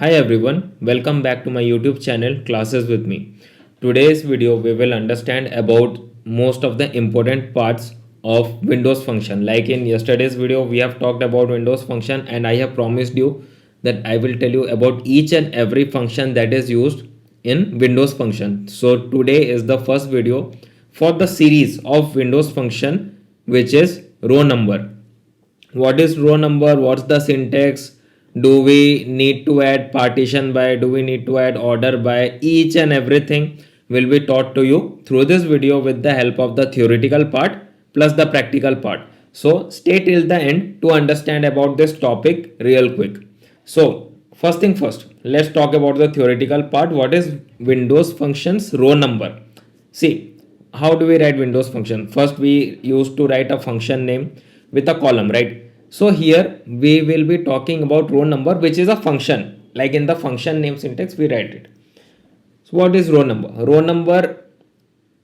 Hi everyone, welcome back to my YouTube channel Classes with me. Today's video we will understand about most of the important parts of Windows function. Like in yesterday's video we have talked about Windows function and I have promised you that I will tell you about each and every function that is used in Windows function. So today is the first video for the series of Windows function, which is row number. What is row number? What's the syntax? Do we need to add partition by? Do we need to add order by? Each and everything will be taught to you through this video with the help of the theoretical part plus the practical part. So stay till the end to understand about this topic real quick. So first thing first, let's talk about the theoretical part. What is Windows functions row number? See, how do we write Windows function? First, we used to write a function name with a column, right? So here we will be talking about row number, which is a function. Like in the function name syntax, we write it. So what is row number? Row number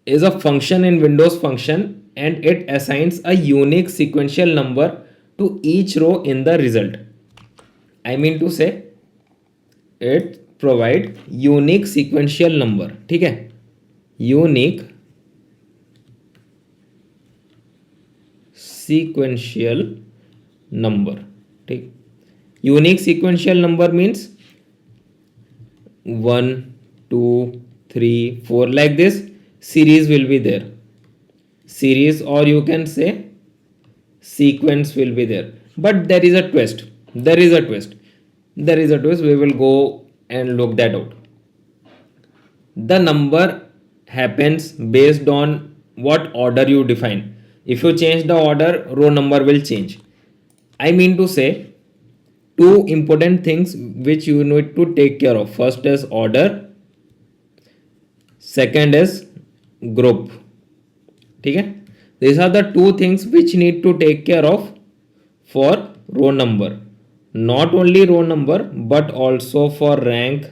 is a function in Windows function and it assigns a unique sequential number to each row in the result. I mean to say it provide unique sequential number. ठीक है? Unique sequential number. ठीक, unique sequential number means 1 2 3 4 like this. Series will be there, series, or you can say sequence will be there, but there is a twist. We will go and look that out. The number happens based on what order you define. If you change the order, row number will change. I mean to say, two important things which you need to take care of. First is order, second is group. Okay? These are the two things which need to take care of for row number. Not only row number but also for rank,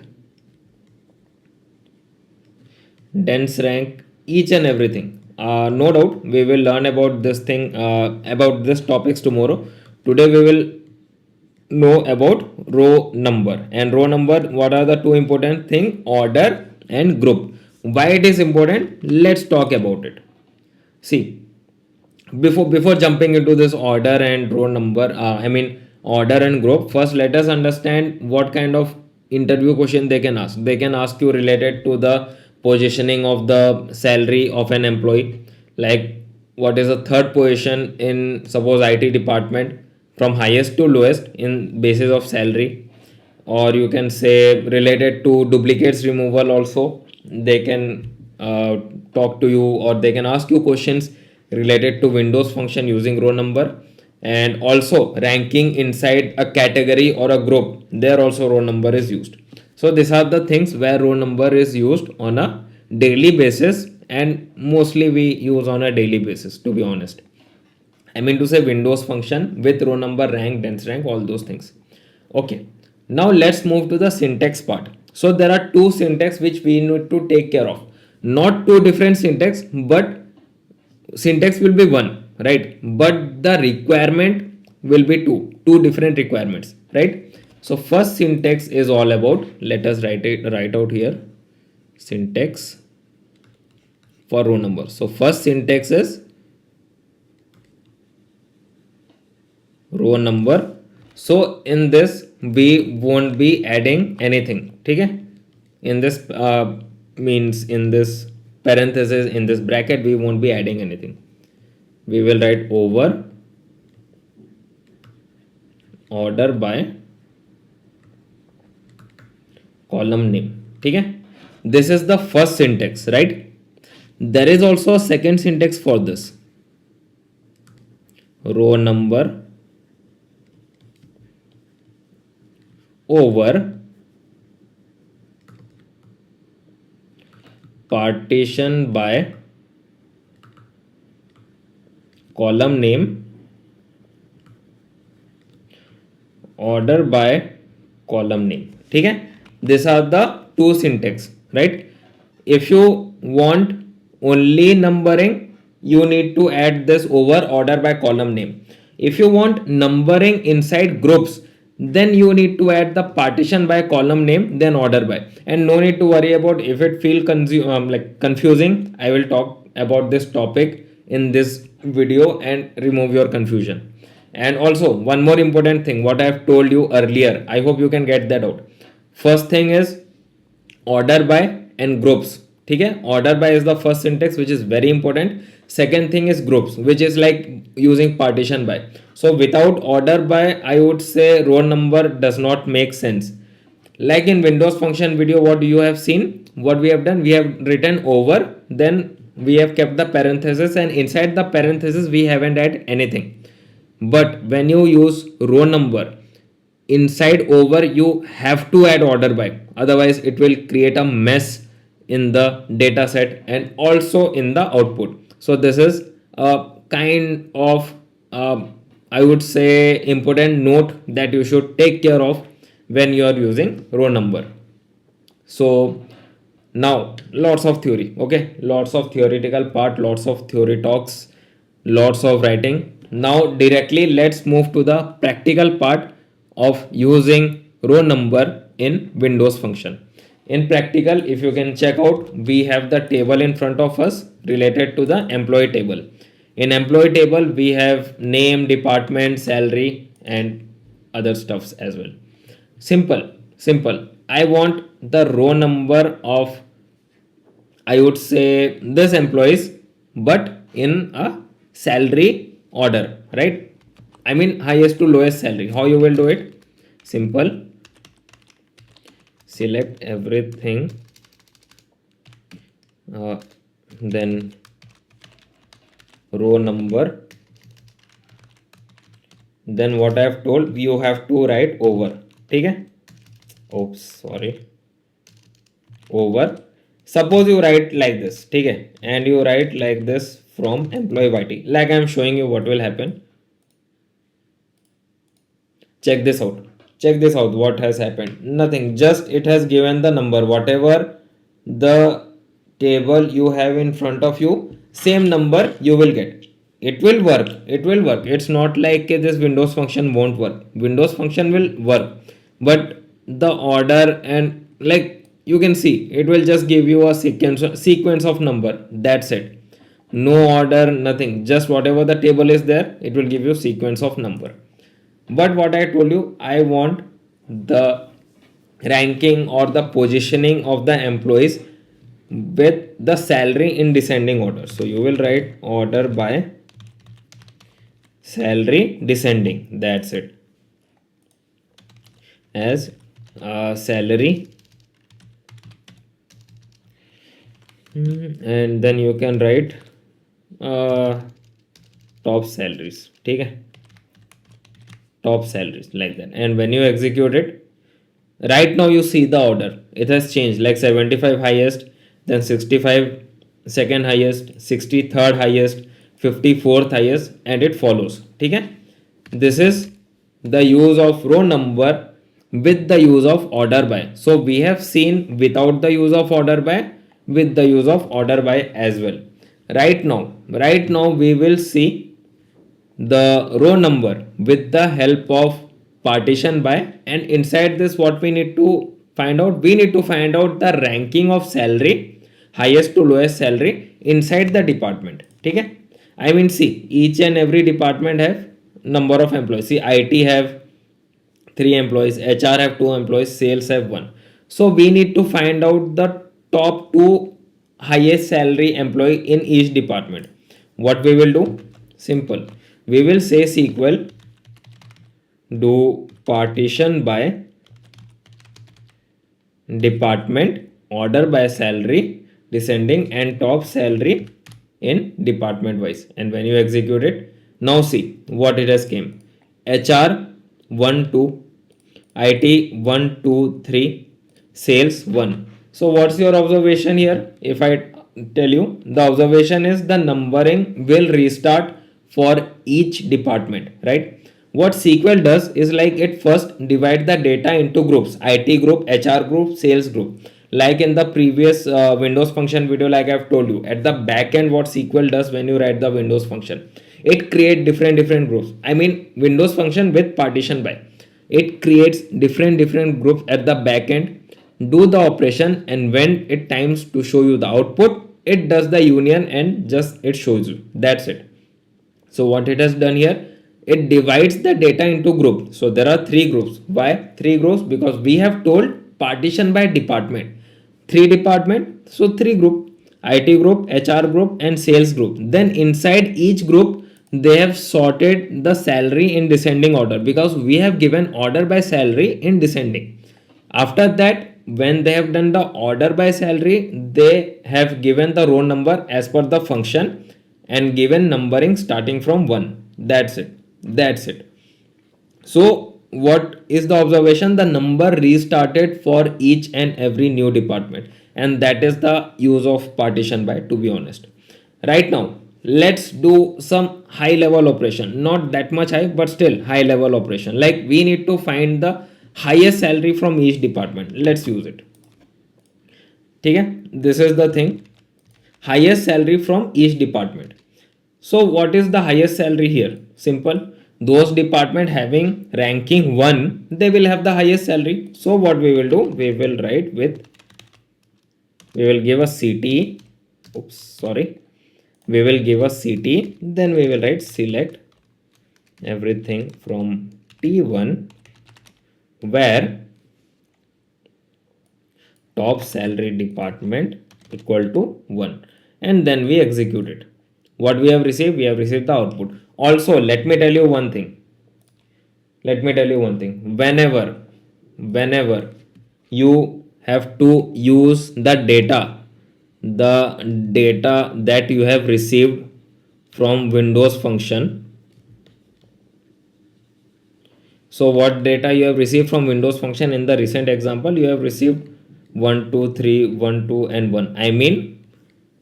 dense rank, each and everything. No doubt we will learn about this thing, about this topics tomorrow. Today we will know about row number. And row number, what are the two important thing? Order and group. Why it is important? Let's talk about it. See, before jumping into this order and row number, order and group, first let us understand what kind of interview question they can ask. They can ask you related to the positioning of the salary of an employee, like what is the third position in suppose IT department from highest to lowest in basis of salary, or you can say related to duplicates removal also. They can talk to you, or they can ask you questions related to Windows function using row number. And also ranking inside a category or a group, there also row number is used. So these are the things where row number is used on a daily basis, and mostly we use on a daily basis, to be honest. I mean to say Windows function with row number, rank, dense rank, all those things. Okay, now let's move to the syntax part. So there are two syntax which we need to take care of. Not two different syntax, but syntax will be one, right? But the requirement will be two different requirements, right? So first syntax is all about, let us write out here, syntax for row number. So first syntax is row number. So in this we won't be adding anything. Okay, in this means in this parenthesis, in this bracket, we won't be adding anything. We will write over order by column name. Okay, this is the first syntax, right? There is also a second syntax for this, row number over partition by column name, order by column name. ठीक है, these are the two syntax, right? If you want only numbering, you need to add this over order by column name. If you want numbering inside groups, then you need to add the partition by column name, then order by, and no need to worry about if it feel like confusing. I will talk about this topic in this video and remove your confusion. And also one more important thing, what I have told you earlier, I hope you can get that out. First thing is order by and groups. ठीक है, order by is the first syntax which is very important. Second thing is groups, which is like using partition by. So without order by, I would say row number does not make sense. Like in Windows function video, what you have seen, what we have done, we have written over, then we have kept the parenthesis, and inside the parenthesis we haven't added anything. But when you use row number, inside over you have to add order by, otherwise it will create a mess in the data set and also in the output. So this is a kind of I would say important note that you should take care of when you are using row number. So now lots of theory, okay, lots of theoretical part, lots of theory talks, lots of writing. Now directly let's move to the practical part of using row number in Windows function. In practical, if you can check out, we have the table in front of us related to the employee table. In employee table we have name, department, salary and other stuffs as well. Simple. I want the row number of, I would say, this employees, but in a salary order, right? I mean highest to lowest salary. How you will do it? Simple. Select everything, then row number, then what I have told, you have to write over. ठीक है? Oops, sorry. Over. Suppose you write like this, ठीक है? And you write like this from employee YT. Like I am showing you what will happen. Check this out. Check this out. What has happened? Nothing. Just it has given the number. Whatever the table you have in front of you, same number you will get. It will work. It will work. It's not like this Windows function won't work. Windows function will work. But the order and like you can see, it will just give you a sequence of number. That's it. No order, nothing. Just whatever the table is there, it will give you sequence of number. But what I told you, I want the ranking or the positioning of the employees with the salary in descending order. So you will write order by salary descending. That's it. As salary, and then you can write top salaries. Okay, top salaries like that. And when you execute it, right now you see the order, it has changed, like 75 highest, then 65 second highest, 63rd highest, 54th highest, and it follows. Okay, this is the use of row number with the use of order by. So we have seen without the use of order by, with the use of order by as well. Right now we will see the row number with the help of partition by, and inside this what we need to find out, we need to find out the ranking of salary, highest to lowest salary inside the department. Okay, I mean see, each and every department have number of employees. See, IT have 3 employees, HR have 2 employees, sales have 1. So we need to find out the top 2 highest salary employee in each department. What we will do? Simple. We will say SQL do partition by department, order by salary descending, and top salary in department wise. And when you execute it, now see what it has came. HR 1 2, IT 1 2 3, sales 1. So what's your observation here? If I tell you, the observation is the numbering will restart for each department, right? What SQL does is like it first divide the data into groups: IT group, HR group, sales group. Like in the previous Windows function video, like I've told you, at the back end what SQL does when you write the Windows function, it create different groups. I mean Windows function with partition by. it creates different groups at the back end, do the operation, and when it times to show you the output, it does the union and just it shows you. That's it. So what it has done here, it divides the data into groups. So there are three groups. Why three groups? Because we have told partition by department. Three department, so three group: IT group, HR group, and sales group. Then inside each group, they have sorted the salary in descending order, because we have given order by salary in descending. After that, when they have done the order by salary, they have given the row number as per the function and given numbering starting from 1. That's it. That's it. So what is the observation? The number restarted for each and every new department, and that is the use of partition by, to be honest. Right now, let's do some high level operation, not that much high but still high level operation. Like we need to find the highest salary from each department. Let's use it. Okay, this is the thing, highest salary from each department. So what is the highest salary here? Simple. Those department having ranking 1, they will have the highest salary. So what we will do? We will write with, we will give a CT. Oops, sorry. We will give a CT. Then we will write select everything from T1 where top salary department equal to 1, and then we execute it. What we have received? We have received the output. Also, let me tell you one thing. Whenever you have to use the data that you have received from Windows function. So what data you have received from Windows function? In the recent example, you have received 1 2 3 1 2 and 1. I mean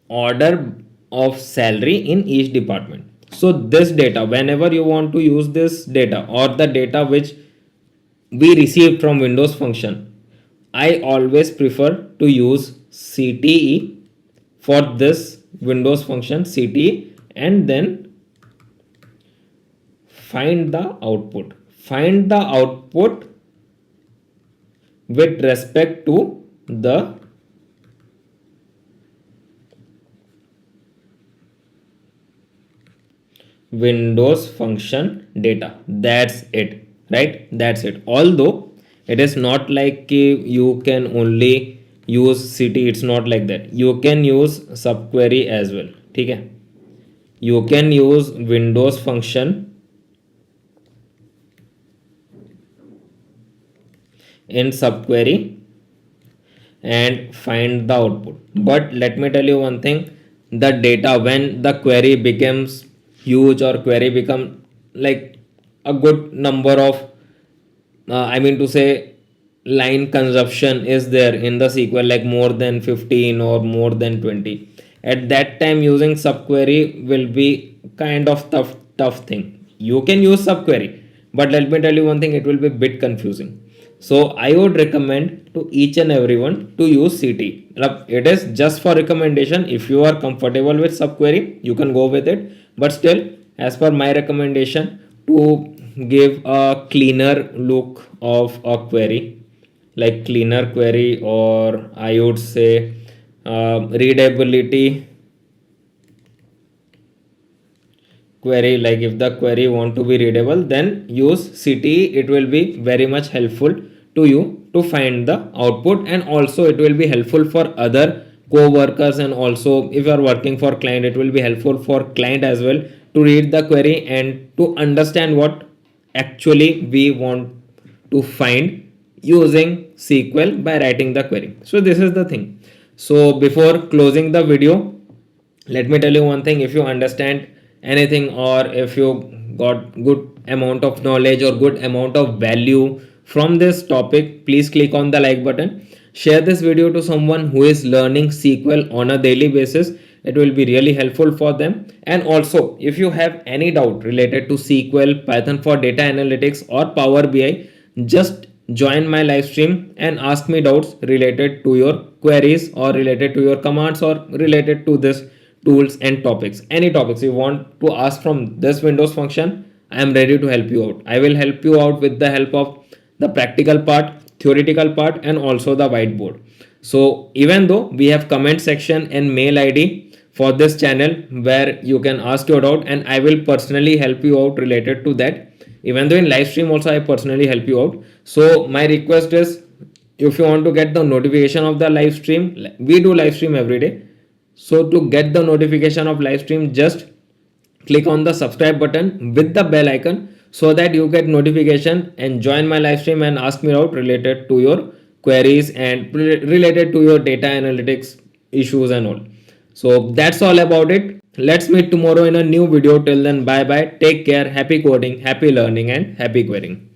order of salary in each department. So this data, whenever you want to use this data or the data which we received from Windows function, I always prefer to use CTE for this Windows function, CTE, and then find the output. Find the output with respect to the Windows function data. That's it, right? That's it. Although it is not like you can only use CT, it's not like that. You can use subquery as well. Okay, you can use Windows function in subquery and find the output. But let me tell you one thing, the data, when the query becomes huge or query become like a good number of I mean to say line consumption is there in the SQL, like more than 15 or more than 20, at that time using subquery will be kind of tough thing. You can use subquery, but let me tell you one thing, it will be a bit confusing. So I would recommend to each and everyone to use CT. It is just for recommendation. If you are comfortable with subquery, you can go with it. But still, as per my recommendation, to give a cleaner look of a query, like cleaner query, or I would say readability query, like if the query want to be readable, then use CTE. It will be very much helpful to you to find the output, and also it will be helpful for other co-workers, and also if you are working for client, it will be helpful for client as well to read the query and to understand what actually we want to find using SQL by writing the query. So this is the thing. So before closing the video, let me tell you one thing, if you understand anything or if you got good amount of knowledge or good amount of value from this topic, please click on the like button, share this video to someone who is learning SQL on a daily basis. It will be really helpful for them. And also if you have any doubt related to SQL, Python for data analytics or Power BI, just join my live stream and ask me doubts related to your queries or related to your commands or related to this tools and topics. Any topics you want to ask from this Windows function, I am ready to help you out. I will help you out with the help of the practical part, theoretical part, and also the whiteboard. So even though we have comment section and mail ID for this channel where you can ask your doubt and I will personally help you out related to that. Even though in live stream also I personally help you out. So my request is, if you want to get the notification of the live stream, we do live stream every day. So to get the notification of live stream, just click on the subscribe button with the bell icon so that you get notification and join my live stream and ask me out related to your queries and related to your data analytics issues and all. So that's all about it. Let's meet tomorrow in a new video. Till then, bye bye, take care, happy coding, happy learning, and happy querying.